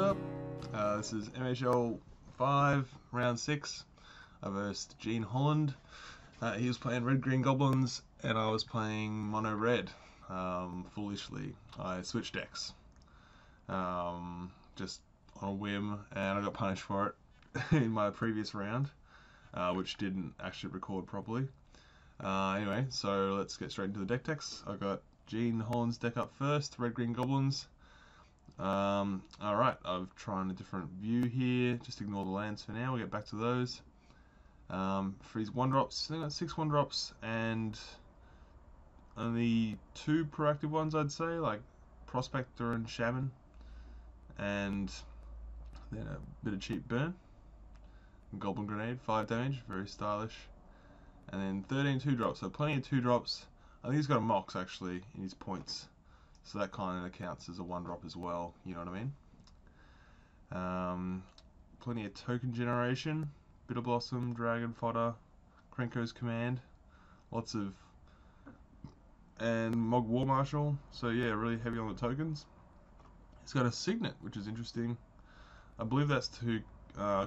up? This is MHL5 round 6. I versed Gene Holland. He was playing red green goblins and I was playing mono red. Foolishly, I switched decks just on a whim, and I got punished for it in my previous round, which didn't actually record properly. Anyway, so let's get straight into the deck techs. I got Gene Holland's deck up first, red green goblins. Alright, I've tried a different view here. Just ignore the lands for now, we'll get back to those. Freeze 1-drops, I think that's 6 1-drops, and only 2 proactive ones, I'd say, like Prospector and Shaman, and then a bit of cheap burn. Goblin Grenade, 5 damage, very stylish. And then 13 2-drops, so plenty of 2-drops. I think he's got a Mox actually in his points, so that kind of counts as a 1-drop as well, you know what I mean? Plenty of token generation, Bitter Blossom, Dragon Fodder, Krenko's Command, lots of, and Mog War Marshal, so yeah, really heavy on the tokens. He's got a Signet, which is interesting. I believe that's to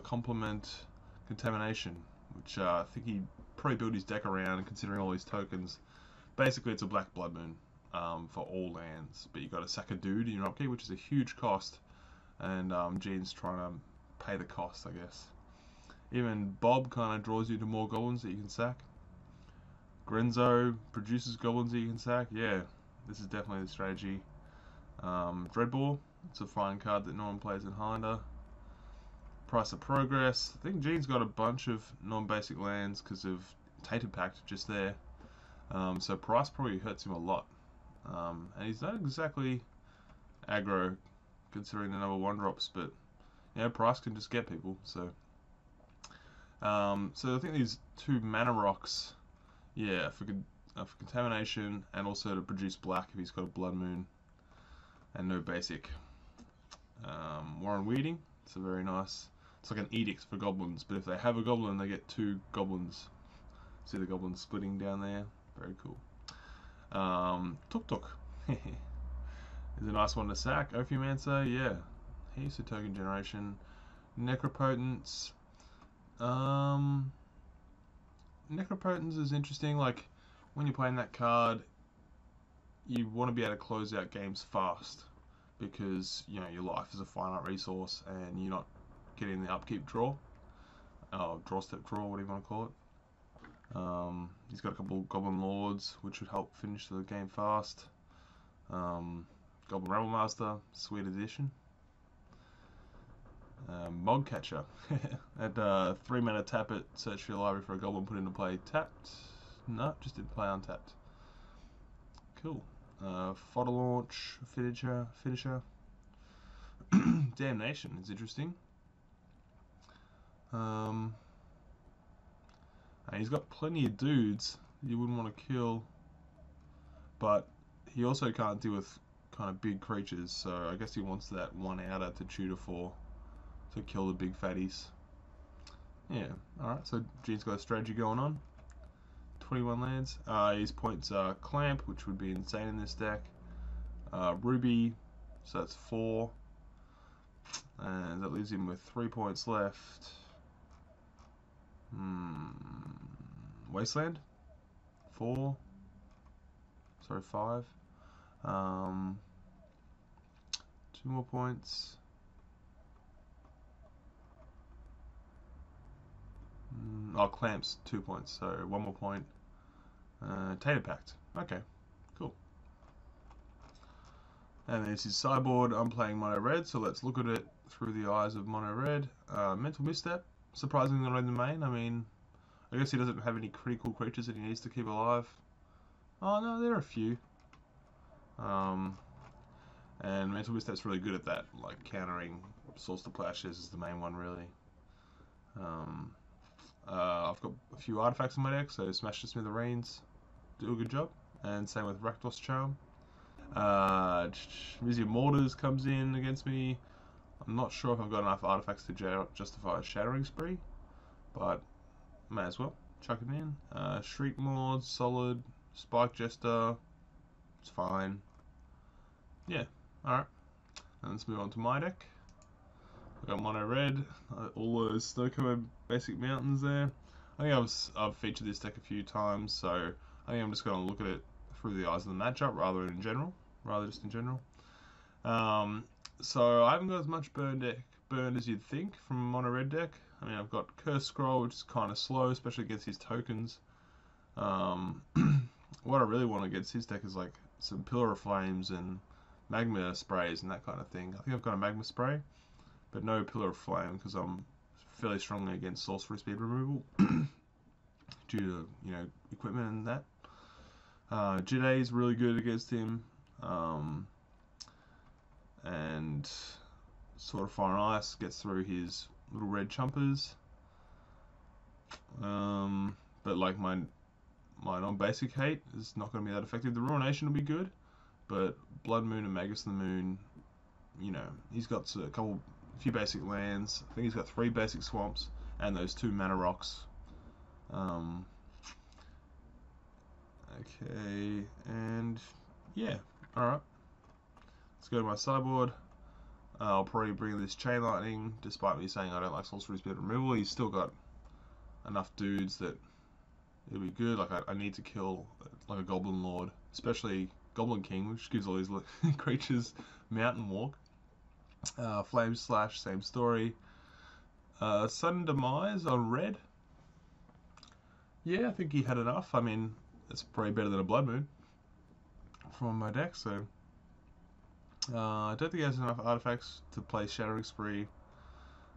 complement Contamination, which I think he probably built his deck around, considering all these tokens. Basically, it's a Black Blood Moon for all lands, but you got to sack a dude in your upkeep, which is a huge cost, and Gene's trying to pay the cost, I guess. Even Bob kind of draws you to more goblins that you can sack. Grenzo produces goblins that you can sack. Yeah, this is definitely the strategy. Dreadball, it's a fine card that no one plays in Highlander. Price of Progress, I think Gene's got a bunch of non-basic lands because of Tainted Pact just there. So price probably hurts him a lot. And he's not exactly aggro considering the number 1-drops, but yeah, price can just get people. So so I think these 2 mana rocks, yeah, for contamination and also to produce black if he's got a Blood Moon and no basic. Warren Weeding, it's a very nice, it's like an edict for goblins, but if they have a goblin they get 2 goblins. See the goblins splitting down there, very cool. Tuk Tuk is a nice one to sack. Ophiomancer, yeah, here's the token generation. Necropotence, Necropotence is interesting. Like when you're playing that card, you want to be able to close out games fast because you know your life is a finite resource and you're not getting the upkeep draw, draw step draw, whatever you want to call it. He's got a couple Goblin Lords which would help finish the game fast. Goblin Rebel Master, sweet addition. Mog Catcher. At 3 mana, tap it, search for your library for a goblin, put into play. Tapped. No, just did play untapped. Cool. Fodder Launch, Finisher. Damnation is interesting. And he's got plenty of dudes you wouldn't want to kill, but he also can't deal with kind of big creatures, so I guess he wants that 1-outer to tutor for to kill the big fatties. Yeah, alright, so Gene's got a strategy going on. 21 lands. His points are Clamp, which would be insane in this deck. Ruby, so that's 4. And that leaves him with 3 points left. Wasteland? 4. Sorry, 5. 2 more points. Clamps, 2 points, so 1 more point. Tainted Pact. Okay, cool. And there's his sideboard. I'm playing mono red, so let's look at it through the eyes of mono red. Mental Misstep, surprisingly not in the main. I mean, I guess he doesn't have any critical creatures that he needs to keep alive. Oh no, there are a few. And Mental Misstep's really good at that, like countering Source to Plowshares is the main one really. I've got a few artifacts in my deck, so Smash to Smithereens, do a good job, and same with Rakdos Charm. Museum Mortars comes in against me. I'm not sure if I've got enough artifacts to justify a Shattering Spree, but may as well chuck it in. Shriek Maw, solid. Spike Jester, it's fine. Yeah, alright. And let's move on to my deck. I got mono red, all those snow covered basic mountains there. I think I've featured this deck a few times, so I think I'm just going to look at it through the eyes of the matchup rather just in general. So I haven't got as much burned as you'd think from a mono red deck. I mean, I've got Curse Scroll, which is kind of slow, especially against his tokens. What I really want against his deck is like some Pillar of Flames and Magma sprays and that kind of thing. I think I've got a Magma spray, but no Pillar of Flame because I'm fairly strongly against sorcery speed removal due to, you know, equipment and that. Jide is really good against him, and Sword of Fire and Ice gets through his little red chumpers. But like my non-basic hate is not going to be that effective. The Ruination will be good, but Blood Moon and Magus of the Moon, you know, he's got a few basic lands. I think he's got 3 basic swamps and those 2 mana rocks. Okay, and yeah, alright. Let's go to my sideboard. I'll probably bring this Chain Lightning, despite me saying I don't like Sorcery Speed removal. He's still got enough dudes that it'll be good. Like I need to kill like a Goblin Lord, especially Goblin King, which gives all these creatures Mountain Walk. Flame Slash, same story. Sudden Demise on red. Yeah, I think he had enough. I mean, it's probably better than a Blood Moon from my deck, so I don't think he has enough artifacts to play Shattering Spree.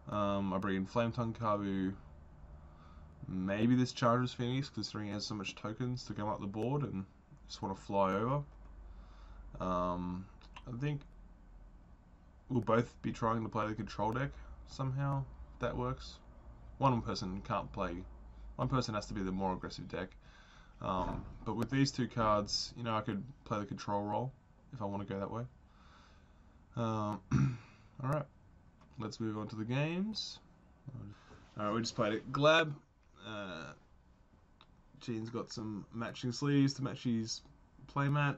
I bring in Flame Tongue Kabu. Maybe this Charger's Phoenix, considering he has so much tokens to come up the board and just want to fly over. I think we'll both be trying to play the control deck somehow, if that works. One person has to be the more aggressive deck. But with these 2 cards, you know, I could play the control role if I want to go that way. Alright, let's move on to the games. Alright, we just played it. Glab. Gene's got some matching sleeves to match his playmat.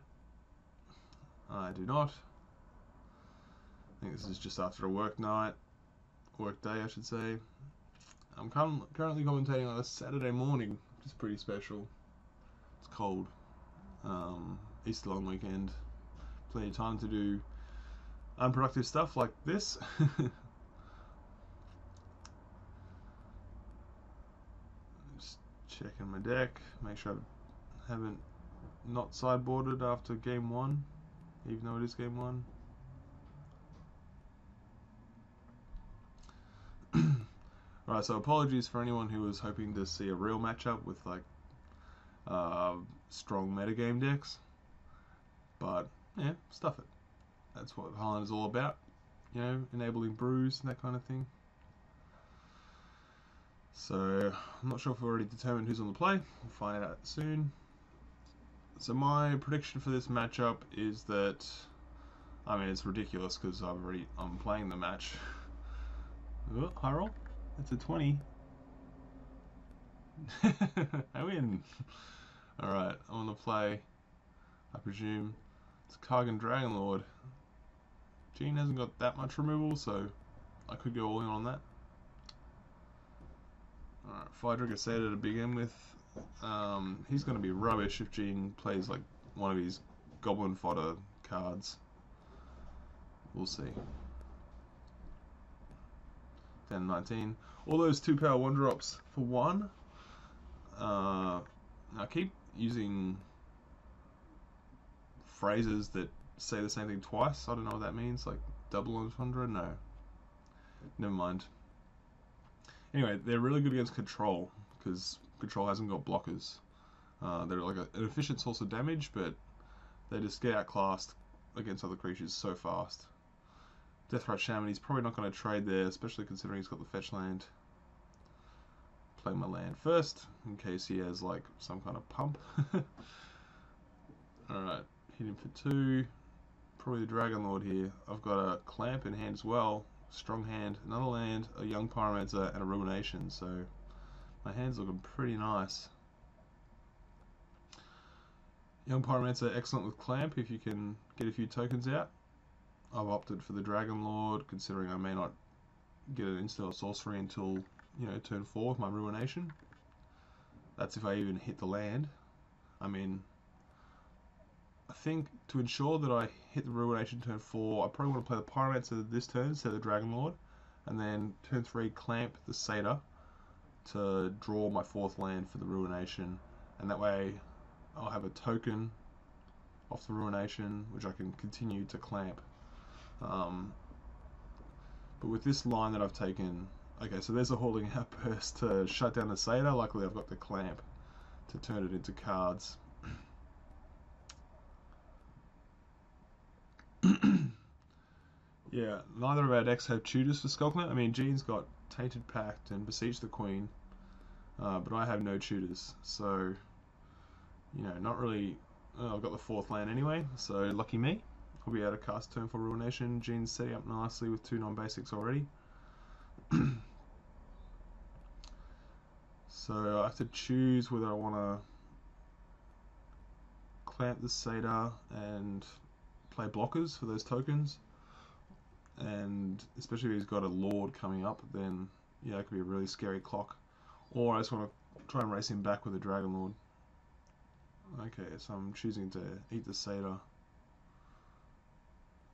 I do not. I think this is just after a work day, I should say. I'm currently commentating on a Saturday morning, which is pretty special. It's cold. Easter long weekend. Plenty of time to do unproductive stuff like this. Just checking my deck, make sure I haven't not sideboarded after game 1, even though it is game 1. Right, so apologies for anyone who was hoping to see a real matchup with like strong metagame decks, but yeah, stuff it. That's what Highlander is all about, you know, enabling brews and that kind of thing. So I'm not sure if we've already determined who's on the play. We'll find out soon. So my prediction for this matchup is that, I mean, it's ridiculous because I'm playing the match. Oh, high roll. That's a 20. I win. Alright, I'm on the play. I presume it's Kargan Dragonlord. Gene hasn't got that much removal, so I could go all in on that. Alright, Fire Seder to begin with. He's going to be rubbish if Gene plays like one of his Goblin Fodder cards. We'll see. 10, 19. All those 2-power 1-drops for 1. I keep using phrases that say the same thing twice. I don't know what that means. Like double entendre? No. Never mind. Anyway, they're really good against control because control hasn't got blockers. They're like an efficient source of damage, but they just get outclassed against other creatures so fast. Deathrite Shaman, he's probably not going to trade there, especially considering he's got the fetch land. Play my land first, in case he has like some kind of pump. Alright, hit him for 2. Probably the Dragon Lord here. I've got a Clamp in hand as well. Strong hand, another land, a Young Pyromancer, and a Ruination, so my hand's looking pretty nice. Young Pyromancer, excellent with Clamp if you can get a few tokens out. I've opted for the Dragon Lord, considering I may not get an instant or sorcery until, you know, turn 4 with my Ruination. That's if I even hit the land. I mean, I think to ensure that I hit the Ruination turn 4, I probably want to play the Pyromancer this turn instead of the Dragon Lord, and then turn 3 clamp the Satyr to draw my 4th land for the Ruination, and that way I'll have a token off the Ruination which I can continue to clamp. But with this line that I've taken, okay, so there's a Hauling Outburst to shut down the Satyr. Luckily I've got the clamp to turn it into cards. Yeah, neither of our decks have tutors for Skullclamp. I mean, Gene's got Tainted Pact and Besiege the Queen, but I have no tutors, so, you know, not really. I've got the 4th land anyway, so lucky me. I'll be able to cast turn 4 Ruination. Gene's setting up nicely with 2 non-basics already. So I have to choose whether I want to clamp the Satyr and play blockers for those tokens, and especially if he's got a Lord coming up, then yeah, it could be a really scary clock. Or I just want to try and race him back with a Dragon Lord. Okay, so I'm choosing to eat the Satyr.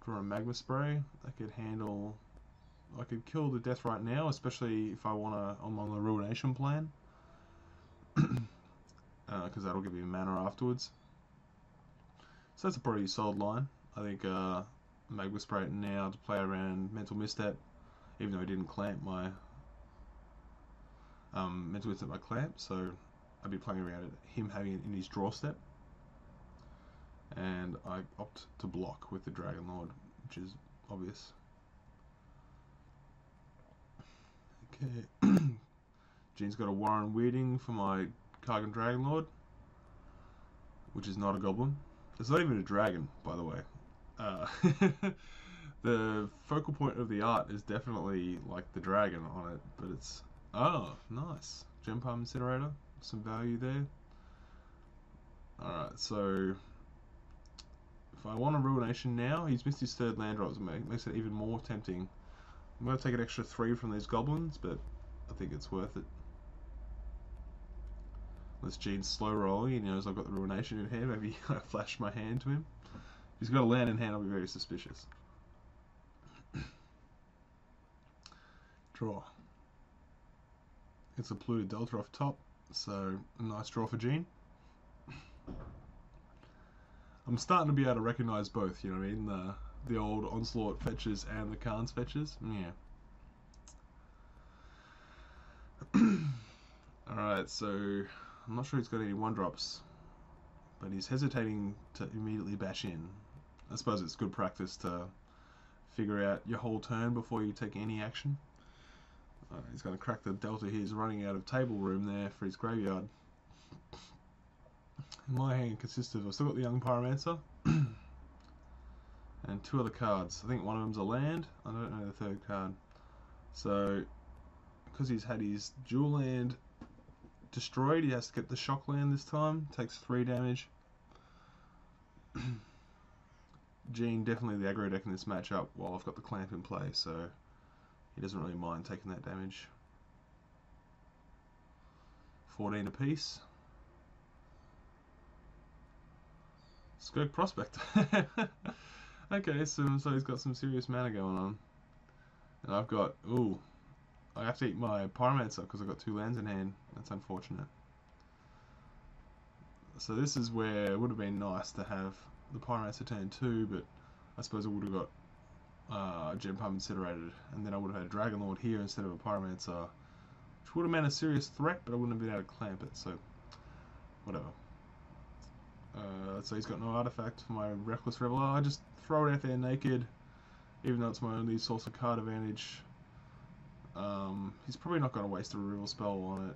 Draw a Magma Spray. I could handle. I could kill the death right now, especially if I want to. I'm on the Ruination plan, because that'll give me mana afterwards. So that's a pretty solid line. I think Magma Spray it now to play around Mental Misstep, even though he didn't clamp my Mental Misstep my clamp, so I'd be playing around it, him having it in his draw step, and I opt to block with the Dragon Lord, which is obvious. Okay, Gene's got a Warren Weirding for my Kargan Dragon Lord, which is not a goblin. It's not even a dragon, by the way. The focal point of the art is definitely like the dragon on it, but it's... Oh, nice. Gem Palm Incinerator, some value there. Alright, so if I want a Ruination now, he's missed his 3rd land drop, so it makes it even more tempting. I'm going to take an extra 3 from these goblins, but I think it's worth it. Unless Gene's slow rolling, he knows I've got the Ruination in hand, maybe I flash my hand to him. If he's got a land in hand, I'll be very suspicious. Draw. It's a polluted Delta off top, so a nice draw for Gene. I'm starting to be able to recognise both, you know what I mean? The old Onslaught fetches and the Khans fetches. Yeah. Alright, so I'm not sure he's got any 1-drops, but he's hesitating to immediately bash in. I suppose it's good practice to figure out your whole turn before you take any action. He's going to crack the Delta. He's running out of table room there for his graveyard. My hand consists of, I've still got the Young Pyromancer and 2 other cards. I think one of them's a land. I don't know the 3rd card. So, because he's had his dual land destroyed, he has to get the shock land this time. Takes 3 damage. Gene definitely the aggro deck in this matchup while I've got the clamp in play, so he doesn't really mind taking that damage. 14 apiece. Skirk Prospector. Okay, so he's got some serious mana going on. And I've got, ooh, I have to eat my Pyromancer because I've got 2 lands in hand. That's unfortunate. So this is where it would have been nice to have the Pyromancer turn 2, but I suppose I would have got Gem Palm Incinerated, and then I would have had a Dragon Lord here instead of a Pyromancer, which would have been a serious threat, but I wouldn't have been able to clamp it, so whatever. So he's got no artifact for my Reckless Reveler. I just throw it out there naked, even though it's my only source of card advantage. He's probably not going to waste a removal spell on it.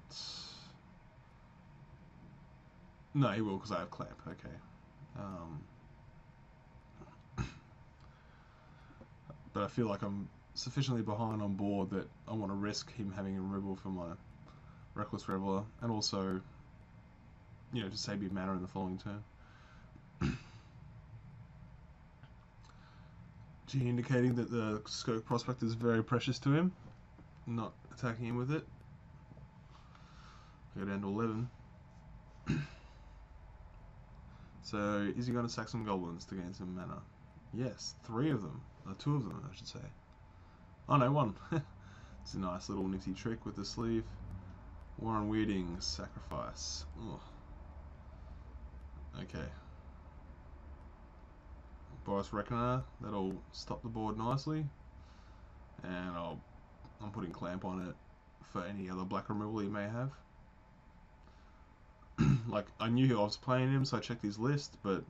No, he will, because I have clamp. Okay. But I feel like I'm sufficiently behind on board that I want to risk him having a removal for my Reckless Reveler, and also, you know, to save me mana in the following turn. Gene indicating that the Skirk Prospect is very precious to him. not attacking him with it. I go down to 11. So, is he going to sack some goblins to gain some mana? Yes, 3 of them. 2 of them, I should say. Oh no, 1. It's a nice little nifty trick with the sleeve. Warren Weirding's sacrifice. Ugh. Okay. Boris Reckoner, that'll stop the board nicely. And I'm putting clamp on it for any other black removal he may have. Like, I knew I was playing him, so I checked his list, but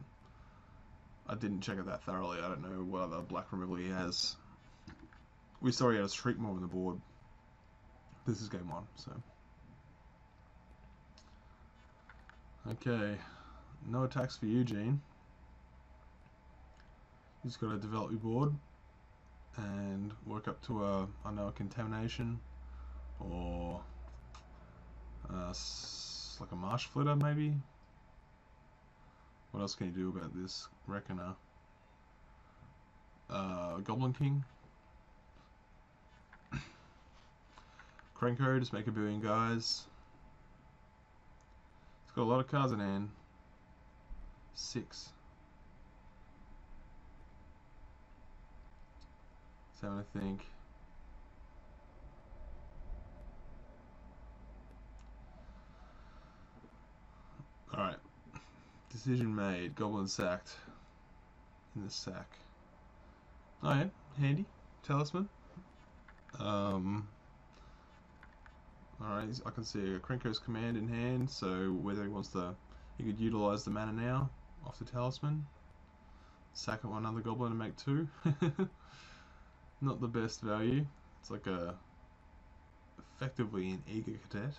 I didn't check it that thoroughly. I don't know what other black removal he has. We saw he had a Shriekmaw on the board. This is game 1, so. Okay, no attacks for you, Gene. You just got to develop your board and work up to a contamination or like a marsh flitter maybe. What else can you do about this Reckoner? Goblin King. Krenko, just make a billion guys. It's got a lot of cards in hand. 6. 7, I think. Alright. Decision made. Goblin sacked. In the sack. Oh yeah, handy. Talisman. Alright, I can see a Krenko's command in hand, so whether he wants to, he could utilize the mana now off the talisman. Sack one other goblin and make 2. Not the best value. It's like effectively an eager cadet.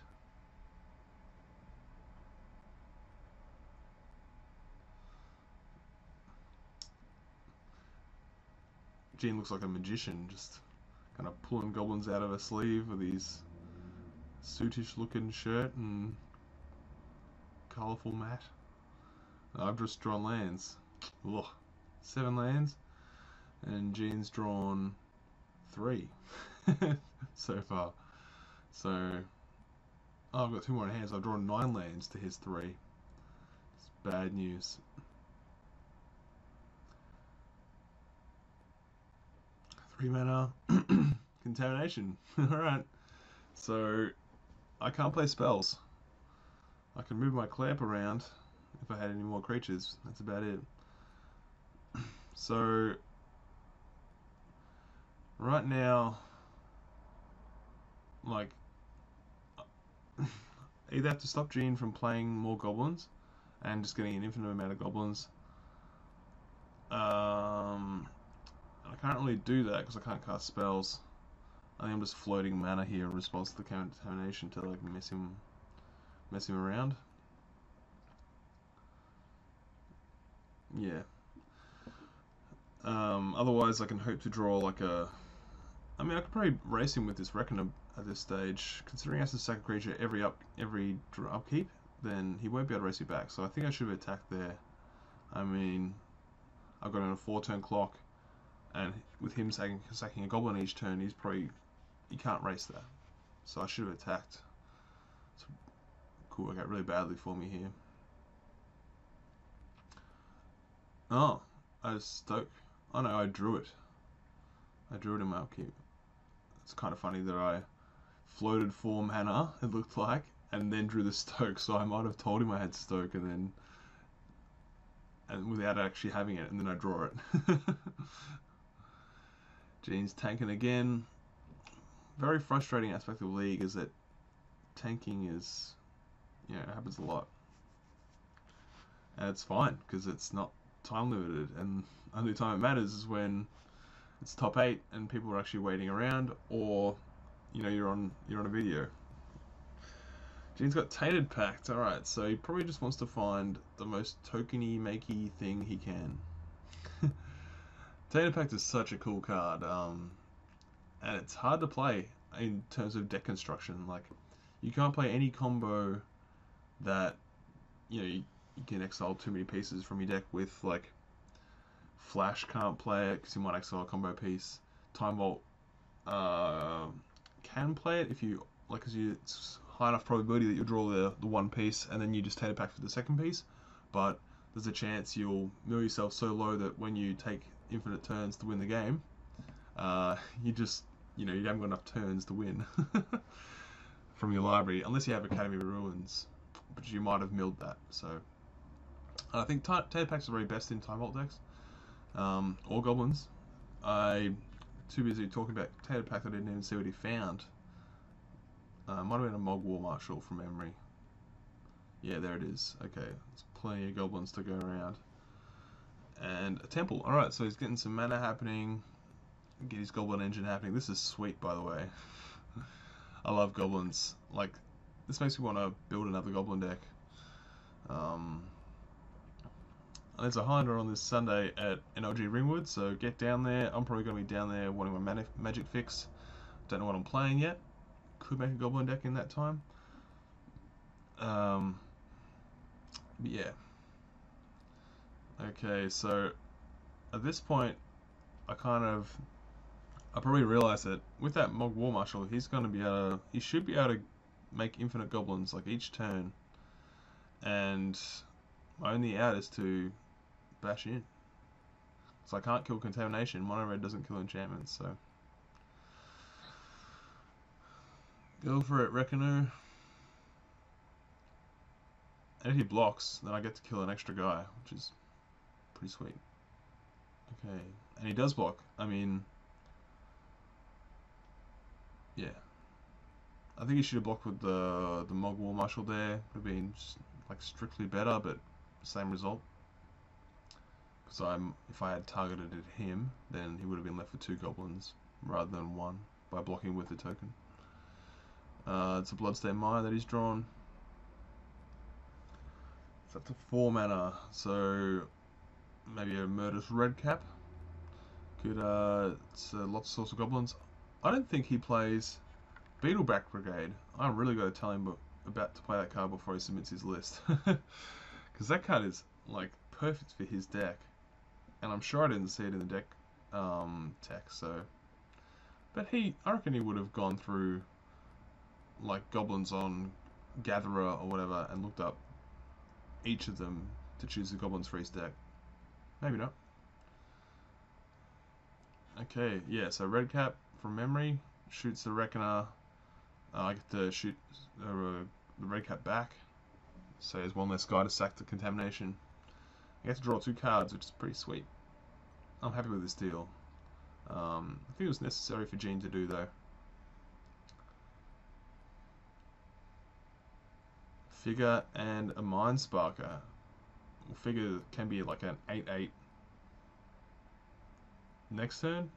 Jean looks like a magician, just kind of pulling goblins out of her sleeve with his suitish looking shirt and colourful mat. I've just drawn lands. Ugh. 7 lands, and Jean's drawn 3 so far. So, I've got 2 more in hand, so I've drawn 9 lands to his 3. It's bad news. Three mana. Contamination. Alright. So, I can't play spells. I can move my clamp around if I had any more creatures. That's about it. So, right now, like, either have to stop Jean from playing more goblins and just getting an infinite amount of goblins. I can't really do that because I can't cast spells. I think I'm just floating mana here in response to the contamination to like mess him around. Yeah. Otherwise, I can hope to draw like a. I mean, I could probably race him with this Reckoner at this stage. Considering he has to sack a creature every upkeep, then he won't be able to race you back. So I think I should have attacked there. I mean, I've got on a 4-turn clock, and with him sacking a goblin each turn, he can't race that. So I should have attacked. So, cool, worked out really badly for me here. Oh, I stoke. Oh no, I drew it. I drew it in my upkeep. It's kind of funny that I floated 4 mana, it looked like, and then drew the stoke. So I might have told him I had stoke and without actually having it, and then I draw it. Jean's tanking again. Very frustrating aspect of League is that tanking is, it happens a lot. And it's fine, because it's not time limited, and only time it matters is when it's top 8 and people are actually waiting around, or you're on a video. Jean's got Tainted Pact. Alright, so he probably just wants to find the most tokeny makey thing he can. Tainted Pact is such a cool card, and it's hard to play in terms of deck construction. Like, you can't play any combo that you can exile too many pieces from your deck with. Like, Flash can't play it because you might exile a combo piece. Time Vault can play it if you like, because it's high enough probability that you'll draw the one piece and then you just tater pack for the second piece. But there's a chance you'll mill yourself so low that when you take infinite turns to win the game, you just, you haven't got enough turns to win from your library, unless you have Academy of Ruins, but you might have milled that. So I think tater packs are very best in Time Vault decks, or goblins. I too busy talking about tater pack that I didn't even see what he found. Might have been a Mog War Marshal from memory. Yeah, there it is. Okay, there's plenty of goblins to go around. And a temple. Alright, so he's getting some mana happening. Get his goblin engine happening. This is sweet, by the way. I love goblins. Like, this makes me want to build another goblin deck. There's a Highlander on this Sunday at NLG Ringwood, so get down there. I'm probably going to be down there wanting my magic fix. Don't know what I'm playing yet. Could make a goblin deck in that time. But yeah. Okay, so at this point, I probably realized that with that Mog War Marshal, he should be able to make infinite goblins like each turn, and my only out is to bash in. So I can't kill contamination. Mono red doesn't kill enchantments, so go for it, Reckoner. And if he blocks, then I get to kill an extra guy, which is pretty sweet. Okay, and he does block. I mean, yeah. I think he should have blocked with the Mog War Marshal there. Would have been just, like, strictly better, but same result. Because if I had targeted at him, then he would have been left with 2 goblins rather than 1 by blocking with the token. It's a Bloodstained Mire that he's drawn. It's up to 4 mana, so maybe a Murderous Red Cap. Good. It's lots of Source of Goblins. I don't think he plays Beetleback Brigade. I really got to tell him about to play that card before he submits his list, because that card is like perfect for his deck, and I'm sure I didn't see it in the deck text. So, but I reckon he would have gone through like goblins on Gatherer or whatever and looked up each of them to choose the goblins for his deck. Maybe not. Okay, yeah. So red cap from memory shoots the Reckoner. I get to shoot the red cap back, so there's one less guy to sack the contamination. I get to draw 2 cards, which is pretty sweet. I'm happy with this deal. I think it was necessary for Gene to do, though. Figure and a Mind Sparker. Well, Figure can be like an 8/8 next turn.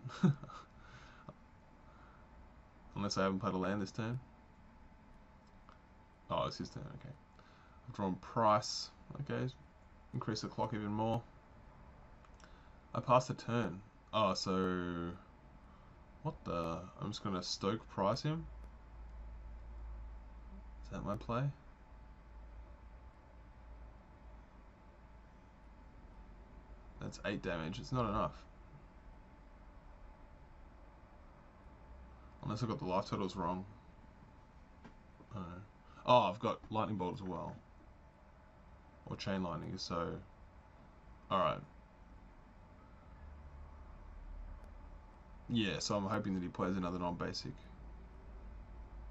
Unless I haven't played a land this turn. Oh, it's his turn, okay. I've drawn Price, okay. Increase the clock even more. I passed the turn. Oh, so... What the... I'm just gonna Stoke Price him? Is that my play? That's 8 damage, it's not enough. Unless I got the life totals wrong. I don't know. Oh, I've got Lightning Bolt as well. Or Chain Lightning, so... Alright. Yeah, so I'm hoping that he plays another non-basic.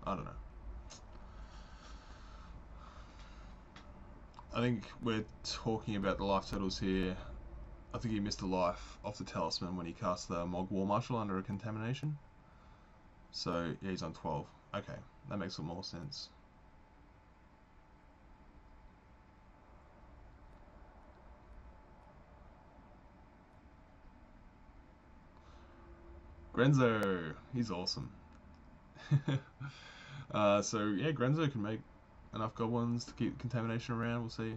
I don't know. I think we're talking about the life totals here. I think he missed a life off the Talisman when he cast the Mog War Marshal under a contamination. So, yeah, he's on 12. Okay, that makes a little more sense. Grenzo, he's awesome. So yeah, Grenzo can make enough goblins to keep contamination around. We'll see.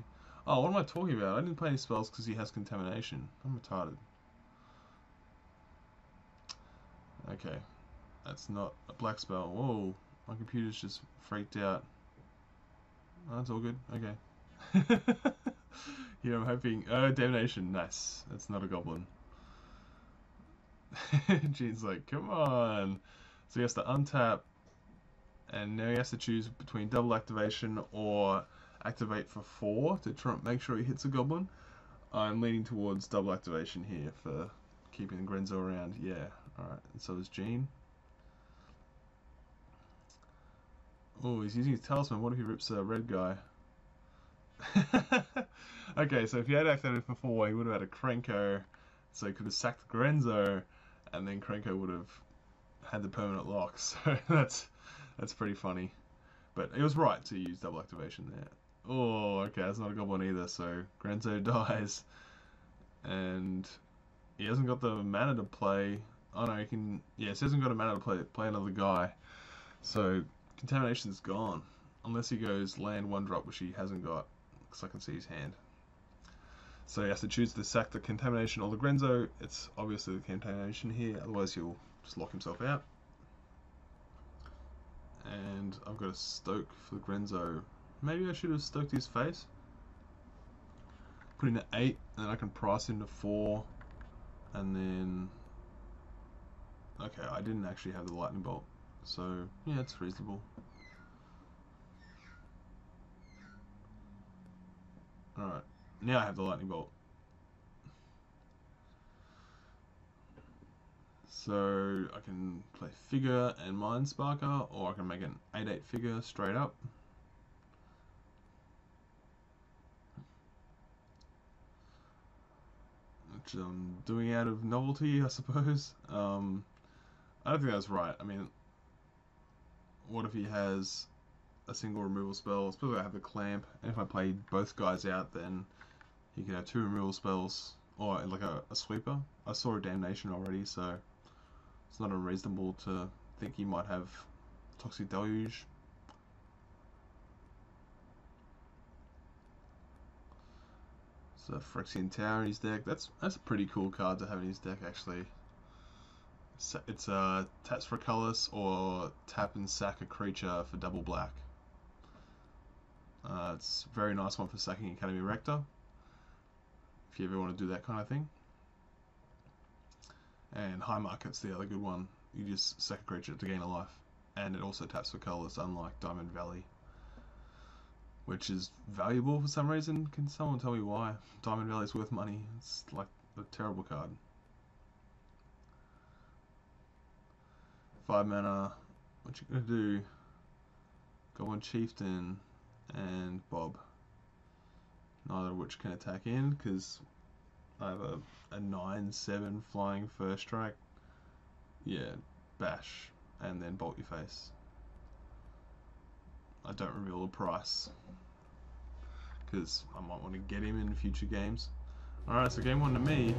Oh, what am I talking about? I didn't play any spells because he has contamination. I'm retarded. Okay, that's not a black spell. Whoa, my computer's just freaked out. Oh, that's all good. Okay. Here I'm hoping. Oh, damnation. Nice. That's not a goblin. Gene's like, come on. So he has to untap And now he has to choose between double activation or activate for 4 to try and make sure he hits a goblin. I'm leaning towards double activation here for keeping Grenzo around. Yeah, alright, and so is Gene. Oh, he's using his talisman. What if he rips a red guy? Okay, so if he had activated for 4, he would have had a Krenko, so he could have sacked Grenzo, and then Krenko would have had the permanent lock. So that's pretty funny. But it was right to use double activation there. Oh, okay, that's not a goblin either, so Grenzo dies. And he hasn't got the mana to play. Oh no, he can. Yes, he hasn't got a mana to play another guy. So contamination's gone. Unless he goes land 1-drop, which he hasn't got, because I can see his hand. So he has to choose to sack the contamination or the Grenzo. It's obviously the contamination here, otherwise he'll just lock himself out. And I've got a stoke for the Grenzo. Maybe I should have stoked his face. Put in an 8, and then I can price into 4, and then... Okay, I didn't actually have the lightning bolt, so yeah, it's reasonable. Alright, now I have the lightning bolt. So I can play figure and mind sparker, or I can make an 8/8 figure straight up. Which I'm doing out of novelty, I suppose. I don't think that's right. I mean, what if he has a single removal spell? Suppose I have the clamp, and if I play both guys out, then he can have 2 removal spells, or like a sweeper. I saw a damnation already, so it's not unreasonable to think he might have Toxic Deluge. So Phyrexian Tower in his deck. That's a pretty cool card to have in his deck, actually. It's taps for colorless or tap and sack a creature for double black. It's a very nice one for sacking Academy Rector, if you ever want to do that kind of thing. And High Market's the other good one. You just sack a creature to gain a life. And it also taps for colorless, unlike Diamond Valley, which is valuable for some reason. Can someone tell me why? Diamond Valley is worth money. It's like a terrible card. 5 mana. What you gonna do? Goblin Chieftain and Bob. Neither of which can attack in, because I have a 9/7 flying first strike. Yeah, bash, and then bolt your face. I don't reveal the price, because I might want to get him in future games. Alright, so game 1 to me.